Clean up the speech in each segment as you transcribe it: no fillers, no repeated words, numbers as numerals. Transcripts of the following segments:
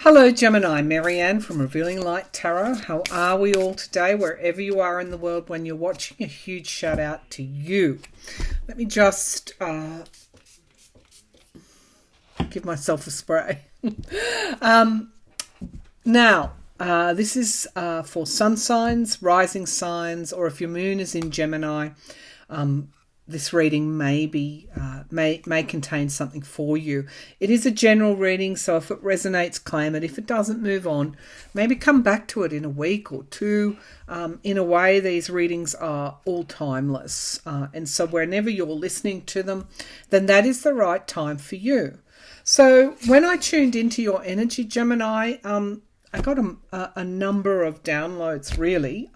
Hello Gemini, Marianne from Revealing Light Tarot. How are we all today? Wherever you are in the world when you're watching, a huge shout out to you. Let me just give myself a spray. Now, this is for sun signs, rising signs, or if your moon is in Gemini, this reading may contain something for you. It is a general reading, so if it resonates, claim it. If it doesn't, move on. Maybe come back to it in a week or two. In a way, these readings are all timeless. And so whenever you're listening to them, then that is the right time for you. So when I tuned into your energy, Gemini, I got a number of downloads, really.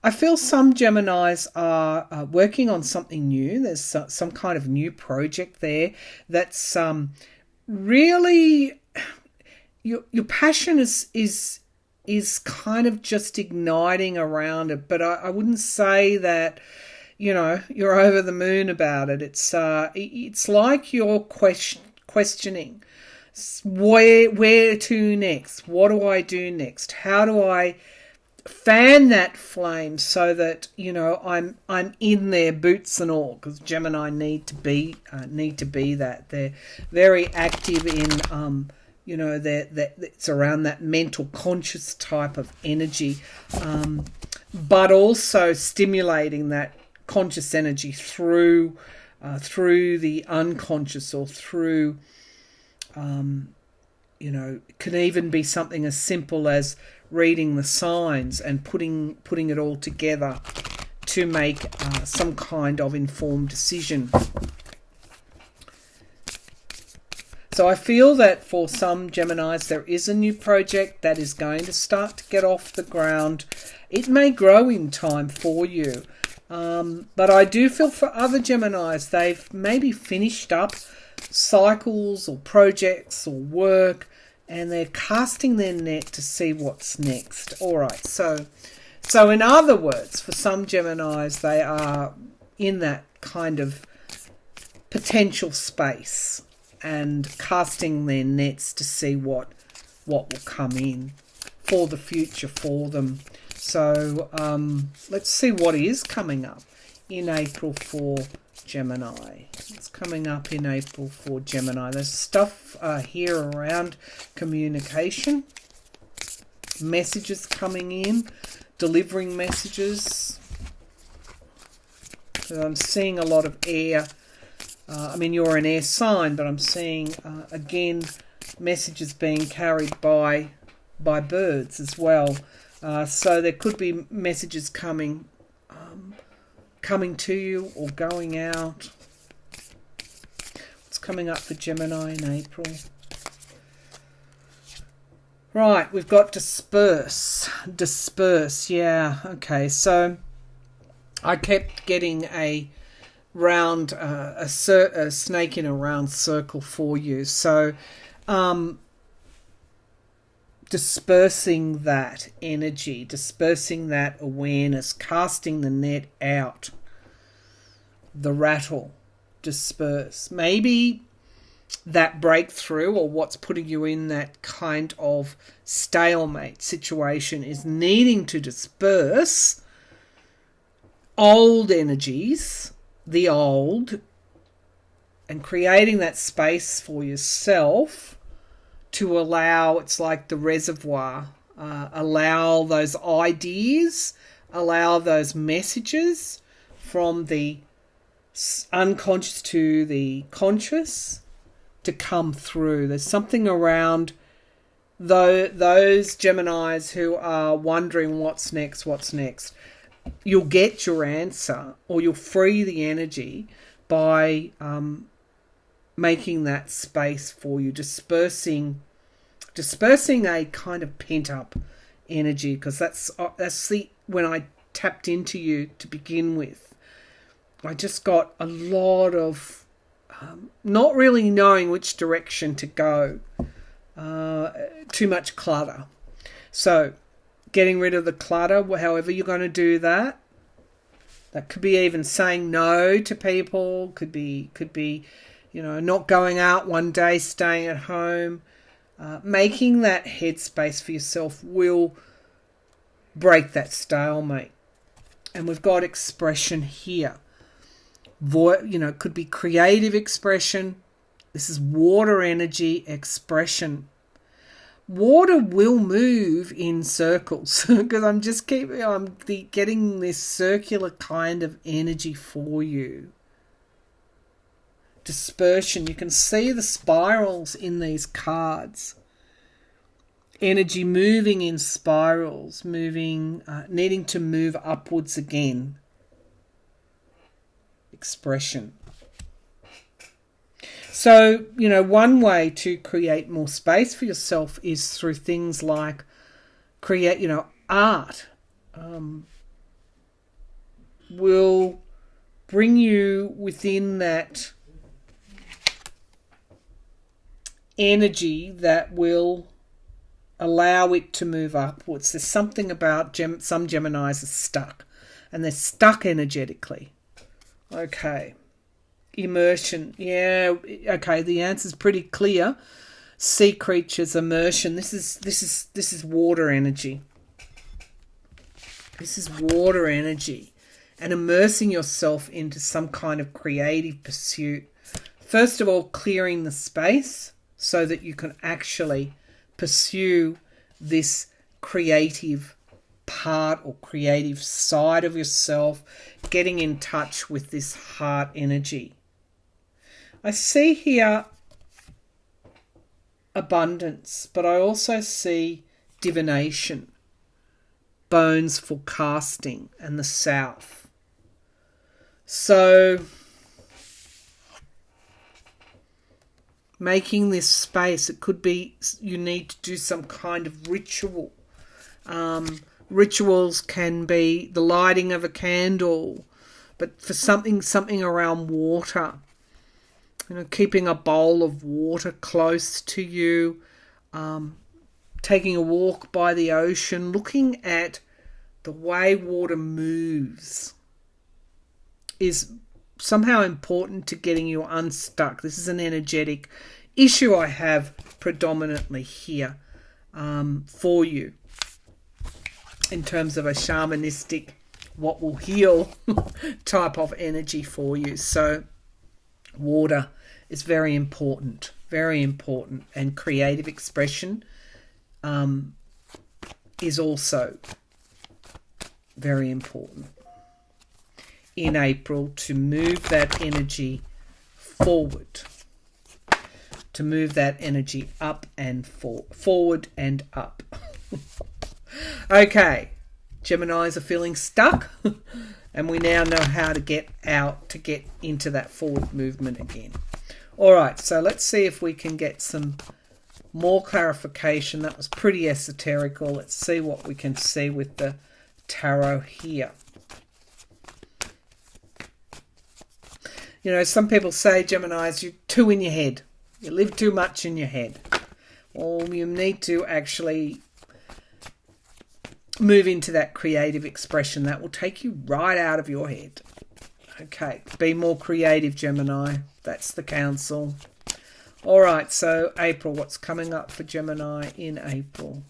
I feel some Geminis are working on something new. There's some kind of new project there that's really your passion is kind of just igniting around it. But I wouldn't say that you're over the moon about it. It's like you're questioning where to next. What do I do next? How do I fan that flame so that I'm in there, boots and all, because Gemini need to be that. They're very active in it's around that mental conscious type of energy, but also stimulating that conscious energy through the unconscious, or through it can even be something as simple as reading the signs and putting it all together to make some kind of informed decision. So I feel that for some Geminis there is a new project that is going to start to get off the ground. It may grow in time for you, but I do feel for other Geminis they've maybe finished up cycles or projects or work, and they're casting their net to see what's next. All right, so in other words, for some Geminis, they are in that kind of potential space and casting their nets to see what will come in for the future for them. So let's see what is coming up in April for Gemini. It's coming up in April for Gemini. There's stuff here around communication, messages coming in, delivering messages. I'm seeing a lot of air. You're an air sign, but I'm seeing again messages being carried by birds as well. So there could be messages coming to you or going out. What's coming up for Gemini in April? Right, we've got disperse, yeah, okay. So I kept getting a round, a snake in a round circle for you. So dispersing that energy, dispersing that awareness, casting the net out, the rattle, disperse. Maybe that breakthrough, or what's putting you in that kind of stalemate situation, is needing to disperse old energies, the old, and creating that space for yourself to allow, it's like the reservoir, allow those ideas, allow those messages from the unconscious to the conscious to come through. There's something around those Geminis who are wondering what's next. You'll get your answer, or you'll free the energy by making that space for you, dispersing a kind of pent up energy, because that's when I tapped into you to begin with. I just got a lot of not really knowing which direction to go, too much clutter. So getting rid of the clutter, however you're going to do that. That could be even saying no to people, could be not going out one day, staying at home, Making that headspace for yourself will break that stalemate. And we've got expression here. It could be creative expression. This is water energy expression. Water will move in circles because I'm getting this circular kind of energy for you. Dispersion. You can see the spirals in these cards. Energy moving in spirals, needing to move upwards again. Expression. So, one way to create more space for yourself is through things like art. Will bring you within that energy that will allow it to move upwards. There's something about some Geminis are stuck, and they're stuck energetically. Okay. Immersion. Yeah, okay, the answer's pretty clear. Sea creatures, immersion. This is water energy. This is water energy. And immersing yourself into some kind of creative pursuit. First of all, clearing the space so that you can actually pursue this creative part or creative side of yourself, getting in touch with this heart energy. I see here abundance, but I also see divination, bones for casting, and the south. So making this space, it could be you need to do some kind of ritual. Rituals can be the lighting of a candle, but for something around water. Keeping a bowl of water close to you, taking a walk by the ocean, looking at the way water moves is somehow important to getting you unstuck. This is an energetic issue I have predominantly here for you in terms of a shamanistic, what will heal type of energy for you. So water is very important, and creative expression is also very important in April to move that energy forward, to move that energy up and forward and up. Okay, Geminis are feeling stuck and we now know how to get out, to get into that forward movement again. All right, so let's see if we can get some more clarification. That was pretty esoterical. Let's see what we can see with the tarot here. Some people say, Geminis, you're too in your head. You live too much in your head. Or you need to actually move into that creative expression that will take you right out of your head. Okay, be more creative, Gemini. That's the counsel. All right, so April, what's coming up for Gemini in April?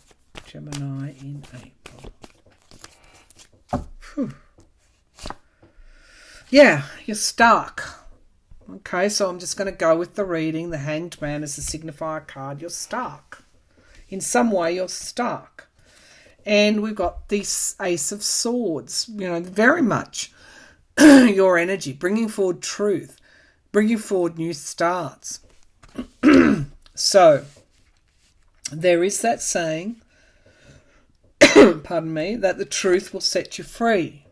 Gemini in April. Whew. Yeah, you're stuck. Okay, so I'm just going to go with the reading. The Hanged Man is the signifier card. You're stuck. In some way, you're stuck. And we've got this Ace of Swords, very much your energy, bringing forward truth, bringing forward new starts. So, there is that saying, pardon me, that the truth will set you free.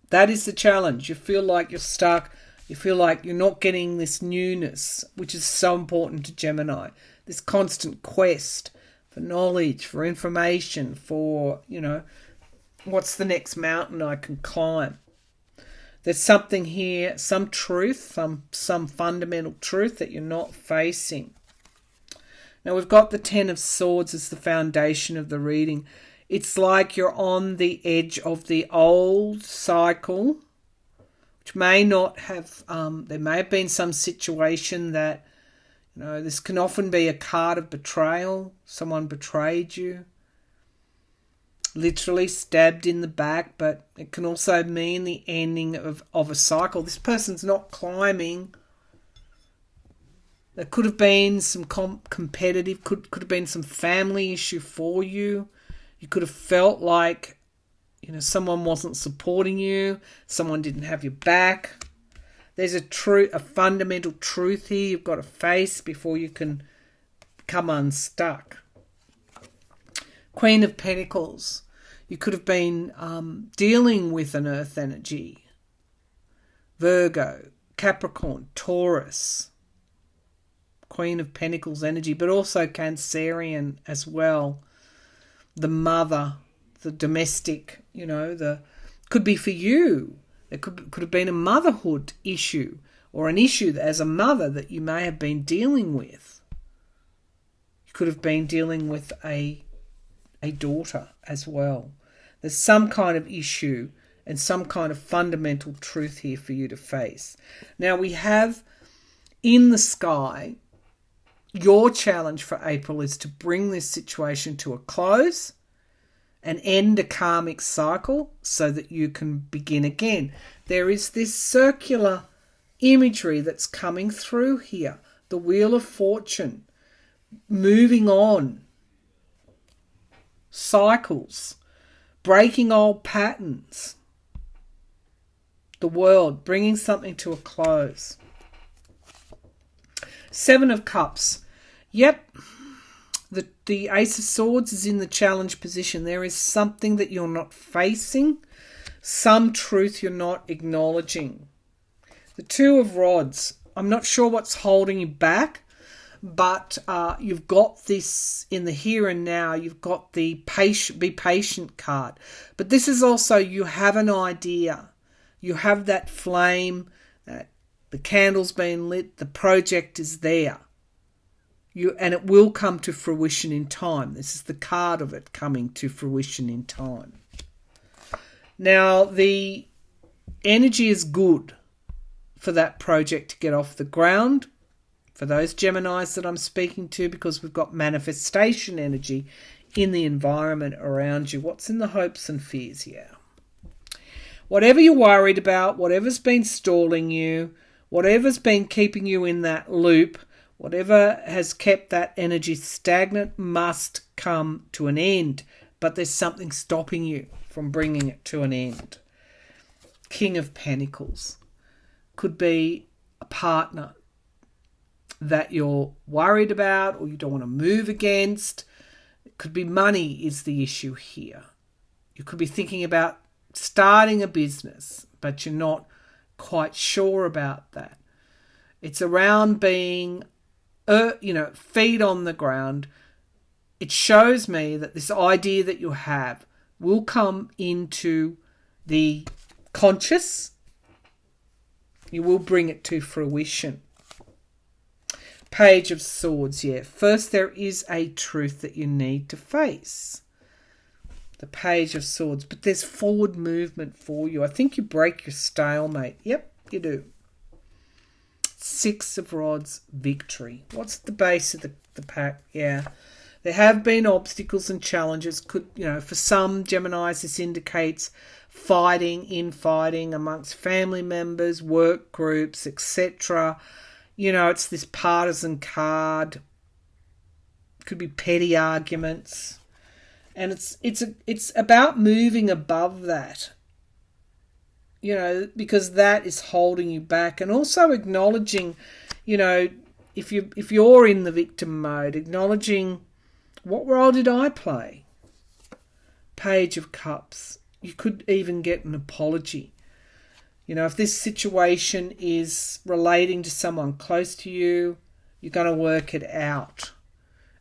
That is the challenge. You feel like you're stuck. You feel like you're not getting this newness, which is so important to Gemini. This constant quest for knowledge, for information, for, what's the next mountain I can climb. There's something here, some truth, some fundamental truth that you're not facing. Now we've got the Ten of Swords as the foundation of the reading. It's like you're on the edge of the old cycle, which may not have, there may have been some situation that, You know, this can often be a card of betrayal. Someone betrayed you. Literally stabbed in the back, but it can also mean the ending of a cycle. This person's not climbing. There could have been some competitive, could have been some family issue for you. You could have felt like, you know, someone wasn't supporting you. Someone didn't have your back. There's a fundamental truth here you've got to face before you can come unstuck. Queen of Pentacles. You could have been dealing with an earth energy. Virgo, Capricorn, Taurus. Queen of Pentacles energy, but also Cancerian as well. The mother, the domestic, you know, could be for you. There could have been a motherhood issue or an issue as a mother that you may have been dealing with. You could have been dealing with a daughter as well. There's some kind of issue and some kind of fundamental truth here for you to face. Now we have in the sky, your challenge for April is to bring this situation to a close and end a karmic cycle so that you can begin again. There is this circular imagery that's coming through here. The Wheel of Fortune. Moving on. Cycles. Breaking old patterns. The world. Bringing something to a close. Seven of Cups. Yep. The Ace of Swords is in the challenge position. There is something that you're not facing. Some truth you're not acknowledging. The Two of Rods. I'm not sure what's holding you back, but you've got this in the here and now. You've got the be patient card. But this is also, you have an idea. You have that flame, the candle's been lit, the project is there. And it will come to fruition in time. This is the card of it coming to fruition in time. Now, the energy is good for that project to get off the ground. For those Geminis that I'm speaking to, because we've got manifestation energy in the environment around you. What's in the hopes and fears here? Whatever you're worried about, whatever's been stalling you, whatever's been keeping you in that loop, whatever has kept that energy stagnant must come to an end. But there's something stopping you from bringing it to an end. King of Pentacles. Could be a partner that you're worried about or you don't want to move against. It could be money is the issue here. You could be thinking about starting a business, but you're not quite sure about that. It's around being feet on the ground. It shows me that this idea that you have will come into the conscious. You will bring it to fruition. Page of Swords, yeah. First, there is a truth that you need to face. The Page of Swords. But there's forward movement for you. I think you break your stalemate. Yep, you do. Six of Rods, victory. What's the base of the pack? Yeah. There have been obstacles and challenges. For some Geminis, this indicates infighting amongst family members, work groups, etc. It's this partisan card. Could be petty arguments. And it's about moving above that. Because that is holding you back, and also acknowledging, if you're in the victim mode, acknowledging, what role did I play? Page of Cups. You could even get an apology. If this situation is relating to someone close to you, you're going to work it out.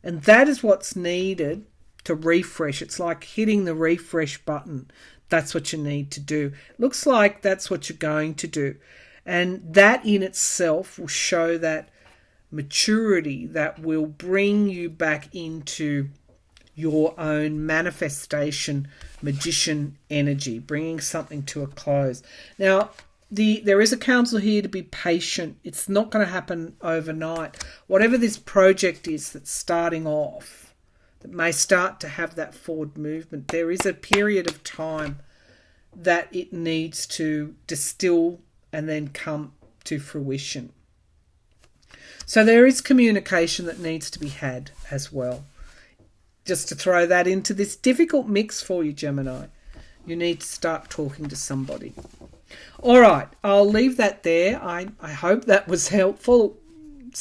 And that is what's needed to refresh. It's like hitting the refresh button. That's what you need to do. Looks like that's what you're going to do. And that in itself will show that maturity that will bring you back into your own manifestation, magician energy, bringing something to a close. Now, there is a counsel here to be patient. It's not going to happen overnight. Whatever this project is that's starting off, that may start to have that forward movement, there is a period of time that it needs to distill and then come to fruition. So there is communication that needs to be had as well. Just to throw that into this difficult mix for you, Gemini, you need to start talking to somebody. All right, I'll leave that there. I hope that was helpful.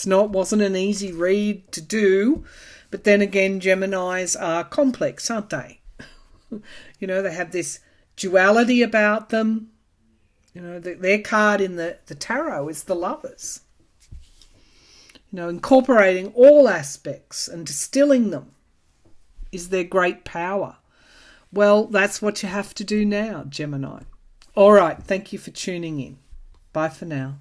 Wasn't an easy read to do, but then again, Geminis are complex, aren't they? They have this duality about them. Their card in the tarot is the Lovers. Incorporating all aspects and distilling them is their great power. Well, that's what you have to do now, Gemini. All right, thank you for tuning in. Bye for now.